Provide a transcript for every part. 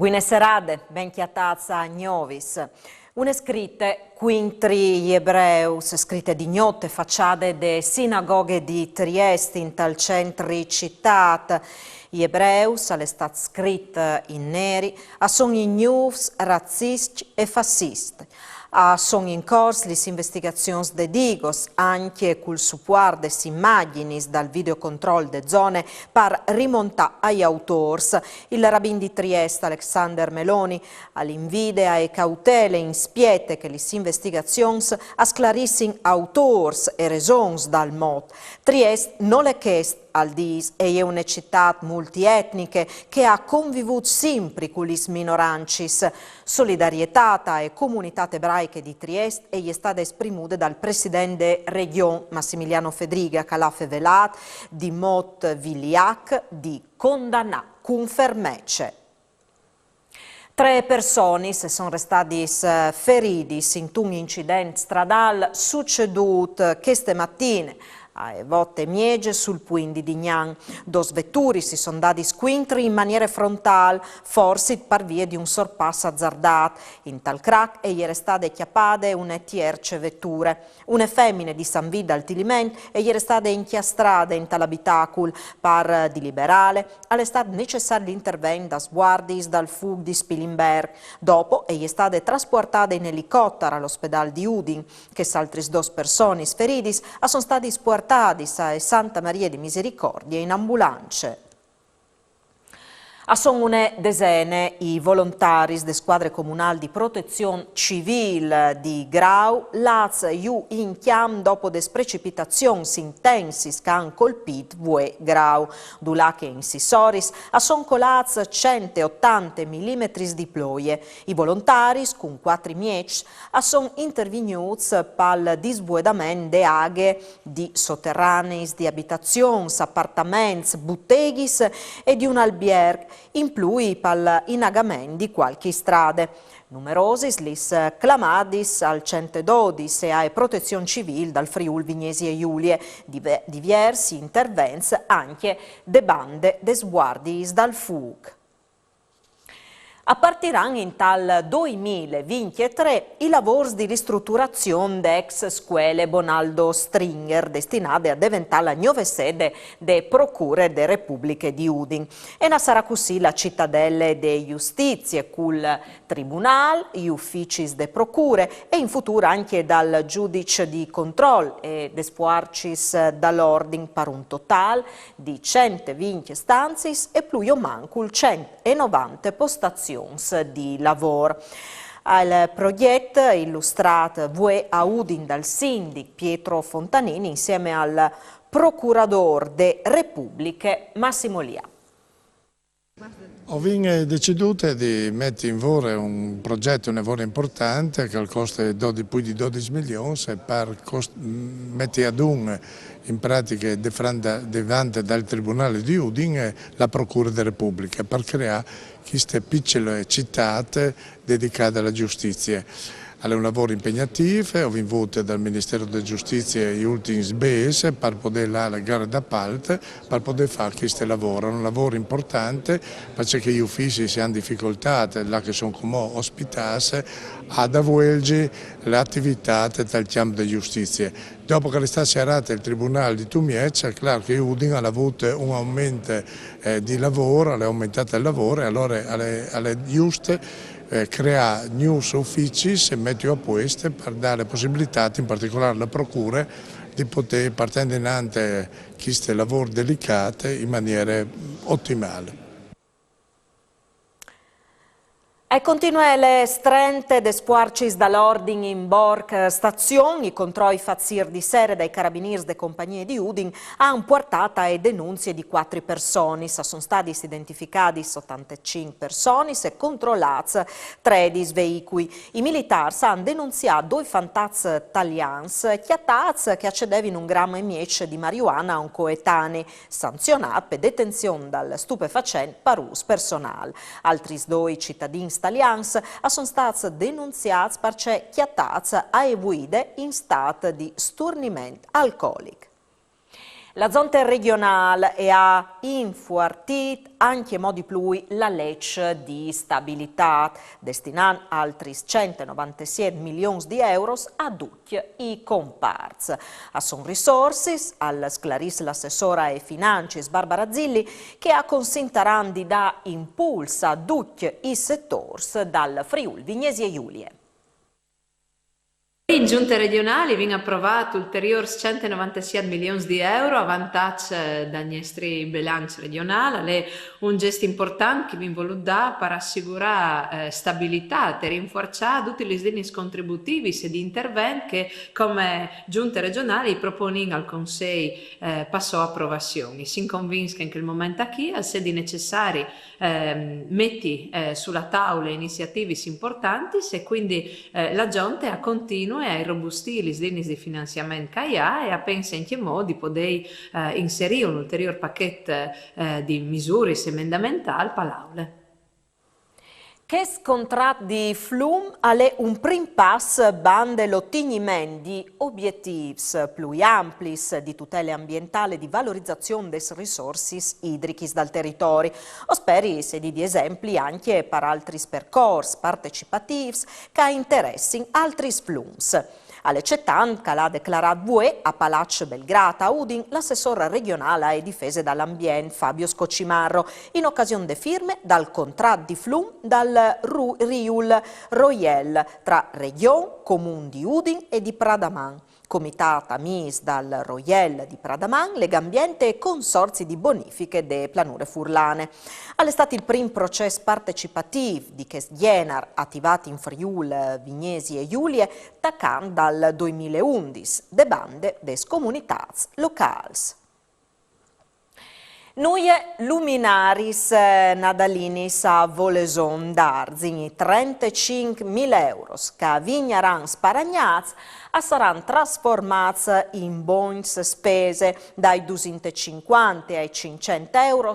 Buone serate, ben chiatazza a Gnovis. Une scritte quintri ebreus, scritte di gnotte facciate de sinagoghe di Trieste in tal centri città. Gli ebreus alle stat scritte in neri a sono ignuus, razzisti e fascisti. Sono in corso le investigazioni de Digos, anche col supporto de immagini dal videocontrollo de zone per rimontare agli autori. Il rabbin di Trieste, Alexander Meloni, all'invidia e cautele in spiete che le investigazioni sclarissino autori e ragioni dal mod. Trieste non è chiesto al dis è una città multietniche che ha convivuto sempre con le minoranze. Solidarietà e comunità ebraiche di Trieste è stata esprimuta dal presidente regione Massimiliano Fedriga che l'ha fevelat di Mot Viliac di condannare con fermezze. 3 persone sono restate ferite in un incidente stradale succeduto queste mattine a Votte Miege sul Puindi di Gnan. 2 vetturi si sono dati squintri in maniera frontale, forse per via di un sorpasso azzardato. In tal crack era stata chiappata una tierce vetture. Una femmina di San Vito al Tiliment era stata inchiastrata in tal abitacul per deliberare. È stato necessario l'intervento da sguardi dal FUG di Spilimberg. Dopo è stata trasportata in elicottero all'ospedale di Udin, che altre 2 persone ferite sono stati sportati a Santa Maria di Misericordia in ambulanze. Sono une desene i volontari delle squadre comunali di protezione civile di Grau, l'az iu in chiam dopo des precipitazioni intensi che hanno colpito Vue Grau. Dulà che in Sissoris sono colats 180 mm di ploie. I volontari, con 4 mieci, sono intervenuti per disbuedamento de aghe di sotterranei, di abitazioni, appartamenti, botteghis e di un albergo, in più per inagamento di qualche strada. Numerosi lis clamadis al 112 e a protezione civile dal Friuli Vignesi e Giulie, diversi interventi anche de bande de sguardis dal FUG. Partiranno in tal 2023 i lavori di ristrutturazione dell'ex scuole Bonaldo Stringer, destinate a diventare la nuova sede delle procure delle Repubbliche di Udin. E sarà così la cittadella de giustizie, col tribunale, gli uffici de procure e in futuro anche dal giudice di controllo e despuarcis dall'ordine per un totale di 120 stanze e più o manco 190 postazioni di lavoro. Il progetto illustrato a Udin dal sindaco Pietro Fontanini insieme al procuratore de Repubbliche Massimo Lia. Abbiamo deciso di mettere in lavoro un progetto, un lavoro importante che costa più di 12 milioni per mettere ad un in pratica davanti dal Tribunale di Udin la Procura della Repubblica per creare queste piccole città dedicate alla giustizia. È un lavoro impegnativo, ho avuto dal Ministero della Giustizia gli ultimi sbes per poter dare la gara d'appalto, per poter fare questo lavoro. È un lavoro importante perché gli uffici si hanno difficoltà, là che sono come ospitati, ad avvolgere le attività del campo della giustizia. Dopo che è stato serrato il Tribunale di Tumiec, è chiaro che Udin ha avuto un aumento di lavoro, è aumentato il lavoro e allora è giusto creare nuovi uffici e mettere a posto per dare possibilità, in particolare alla Procura, di poter partire in avanti questi lavori delicati in maniera ottimale. E continua le strette de squarcis dall'ordine in Borg stazione, i controlli fazzir di sera dai carabinieri de compagnie di Udin hanno portato e denunzie di 4 persone. Sono stati identificati 85 persone e controllati 13 veicoli. I militari hanno denunziato 2 fantasmi italiani che accedevano 1,5 grammi di marijuana a un coetaneo, sanzionato per detenzione dal stupefacente per uso personale. Altri 2 cittadini italiani sono stati denunziati perché chiattati a guide in stato di sturnimento alcolico. La Zonte regionale ha infuartit anche modi plui la legge di stabilità, destinando altri 197 milioni di euro a tutti i comparsi. A son risorse, al sclarisse l'assessora e finanze Barbara Zilli, che ha consintaran di da impulso a tutti i settori dal Friuli Vignesi e Giulie. In giunte regionali viene approvato ulteriori 197 milioni di euro a vantaggio dal nostro bilancio regionale. È un gesto importante che viene voluto per assicurare stabilità e rinforzare tutti gli sdegni contributivi e di intervento che come giunte regionali propongono al Consiglio passò approvazioni. Si convince che in quel momento qui, al sedi necessari, metti sulla tavola iniziative importanti e quindi la Giunta a continua e a robustire gli sdegni di finanziamento che ha e a pensare in che modo di poter inserire un ulteriore pacchetto di misure emendamentali per l'Aula. Che scontrat di Flum è un prim passo bande l'ottenimento di obiettivi più ampli di tutela ambientale e di valorizzazione delle risorse idriche dal territorio. O speri se di esempi anche per altri percorsi partecipativi che interessino altri Flums. Alle Cettan, che l'ha declarato Bue a Palazzo Belgrata, a Udin, l'assessore regionale e difese dall'ambiente Fabio Scocimarro, in occasione de firme dal contratto di Flum dal Riul Royel tra Regione, Comune di Udin e di Pradaman. Comitata mis dal Royel di Pradaman, Legambiente e consorzi di bonifiche de planure furlane. È stato il primo processo partecipativo di che Jenar attivato in Friul, Vignesi e Giulie, taccan dal 2011, de bande des comunitats locals. Noi luminaris nadalinis a Voleson d'Arzigni 35.000 euro che vignaran sparagnats saranno trasformati in bons spese dai 250 ai 500 euro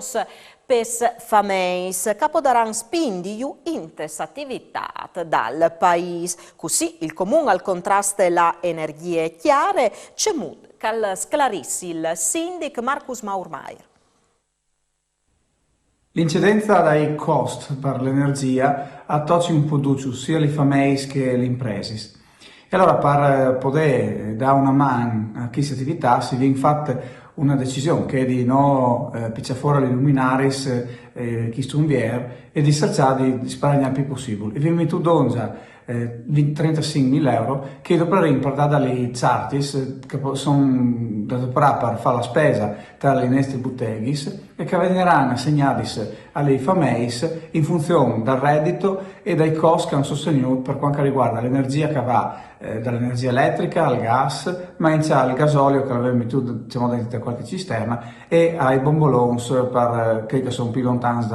per fameis che potranno spingere in questa attività dal paese. Così il comune al contrasto la energie chiare c'è modo che sclarissi il sindaco Marcus Maurmaier. L'incidenza dai costi per l'energia attocci un po' più sia le famiglie che le imprese. E allora per poter dare una mano a questa attività si viene fatta una decisione che è di non picciare fuori le luminaris chi stunvier e di cercare di sparagnare il più possibile. E viene tu donza 35.000 euro che dopo rimpardare dalle chartis che sono da per fare la spesa tra le nostre botteghe e che verranno assegnati alle famiglie in funzione dal reddito e dai costi che hanno sostenuto per quanto riguarda l'energia che va dall'energia elettrica al gas, ma anche al gasolio che l'avevamo messo diciamo, dentro qualche cisterna e ai bombolons per che sono più lontani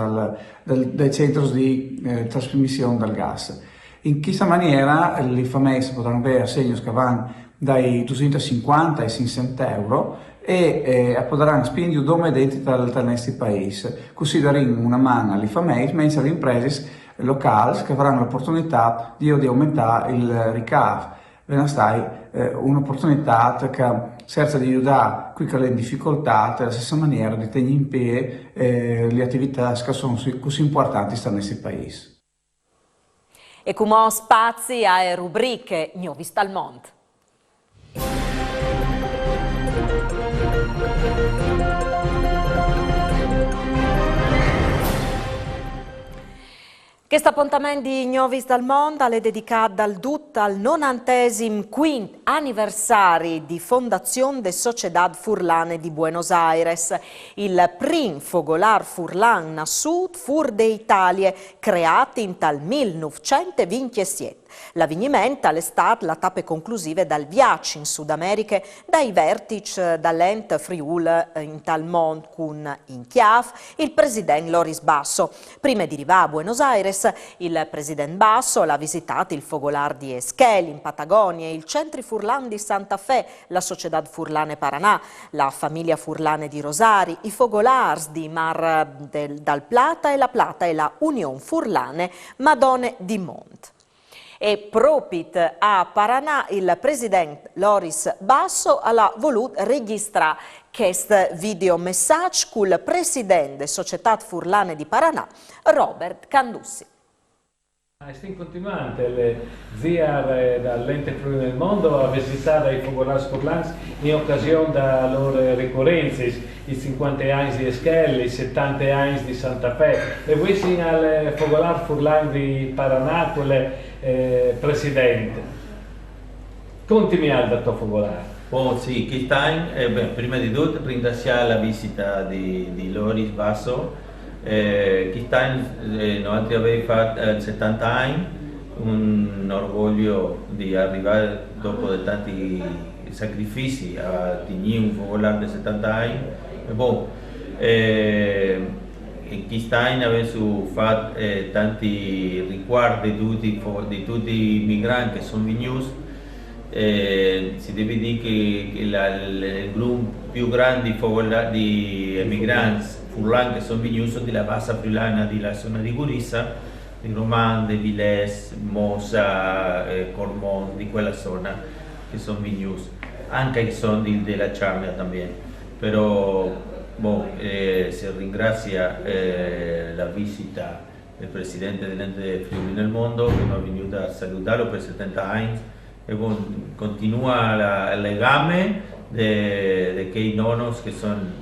dai centri di trasmissione del gas. In questa maniera le famiglie potranno avere assegni che vanno dai 250 ai 600 euro e potranno spingere dove dentro dal nostro paese, così daremo una mano alle famiglie, mentre alle imprese locali che avranno l'opportunità di aumentare il ricavo. Un'opportunità che cerca di aiutare qui che le in difficoltà, alla stessa maniera di tenere in piedi le attività che sono così importanti nel nostro paese. E come spazi a rubriche Nuovi dal mondo. Questo appuntamento di Nuovi dal mondo è dedicato al 95° anniversario di fondazione della Società Furlane di Buenos Aires, il primo fogolar furlan a sud fur d'Italia, creato in tal 1927. L'avvenimento è stato la tappa conclusiva dal viaggio in Sud America dai vertici dall'ente Friul in tal mondo con in chiave il presidente Loris Basso. Prima di arrivare a Buenos Aires, il presidente Basso l'ha visitato il fogolar di Esquel in Patagonia, il centro Furlan di Santa Fe, la Società Furlane Paranà, la famiglia Furlane di Rosari, i fogolars di Mar dal Plata e la Unione Furlane Madone di Mont. e propit a Paraná il presidente Loris Basso ha voluto registrare questo videomessaggio con il presidente della Società Furlane di Paraná, Robert Candussi. Stiamo continuando le ziar dall'ente Friuli nel mondo a visitare i Fogolars Furlans in occasione delle loro ricorrenze, i 50 anni di Eschelli, i 70 anni di Santa Fe. E voi siete al Fogolars Furlan di Paraná, quelle presidente. Continuiamo dal tuo Fogolar. Oh, sì, quest'anno, prima di tutto ringraziare la visita di Loris Basso. Quest'anno noi abbiamo fatto 70 anni, un orgoglio di arrivare dopo tanti sacrifici a tenere un focolare di 70 anni. Quest'anno abbiamo fatto tanti riguardi di tutti i migranti che sono venuti. Si deve dire che il gruppo più grande di emigranti Furlan che sono venuti della bassa friulana della zona di Gurissa, di Romande, Villes, Mosa, Cormon, di quella zona che sono venuti, anche che sono della Ciarnia también. Però si ringrazia la visita del presidente dell'ente Friuli nel mondo che mi è venuto a salutarlo per 70 anni e continua il legame di quei nonos che sono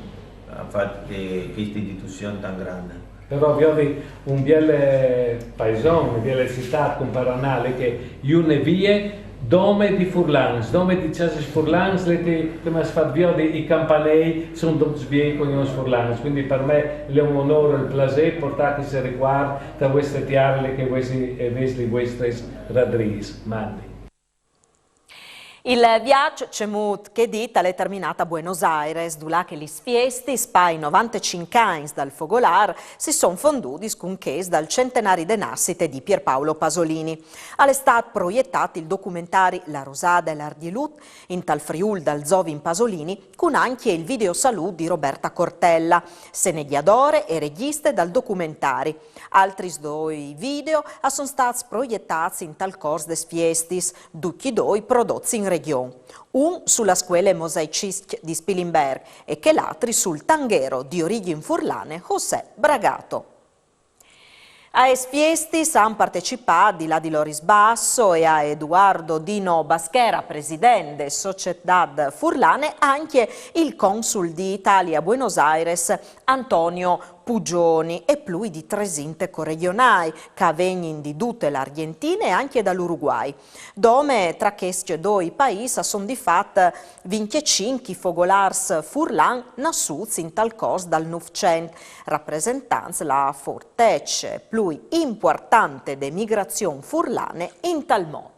fatto questa istituzione tan grande. Però vedi un bel paesone, una bella città con Paraná che une vie dome di Furlans, dome di Cesis Furlans, come si fa vedi i campanei sono tutti bien con i Furlans, quindi per me è un onore e un piacere portare queste riguardo da queste tiare che questi queste radris mandi. Il viaggio cemut che dita è terminato a Buenos Aires, dove che gli fiesti spai 95 anni dal Fogolar si sono fonduti con case dal centenario de nascite di Pierpaolo Pasolini. All'estate proiettato il documentario La Rosada e l'Ardilut in tal Friul dal Zovin Pasolini con anche il video salut di Roberta Cortella, seneggiatore e regista dal documentario. Altri due video sono stati proiettati in tal corso des fiestis, tutti due prodotti in regione. Un sulla scuola mosaicista di Spilimberg e che l'altro sul tanghero di origine furlane José Bragato. A fiesti hanno partecipato di là di Loris Basso e a Eduardo Dino Baschera, presidente Società Furlane, anche il consul di Italia a Buenos Aires Antonio Pugioni e più di 300 corregionali che vengono di tutte l'Argentina e anche dall'Uruguay. Dome tra questi due paesi sono di fatto 25 fogolars furlan nassuti in tal corso dal Novecento, rappresentanza la fortecce più importante de migrazioni furlane in tal modo.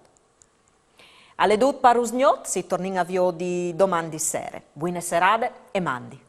Alle dut parusgnot si torna a vio di domani sera. Buone serate e mandi.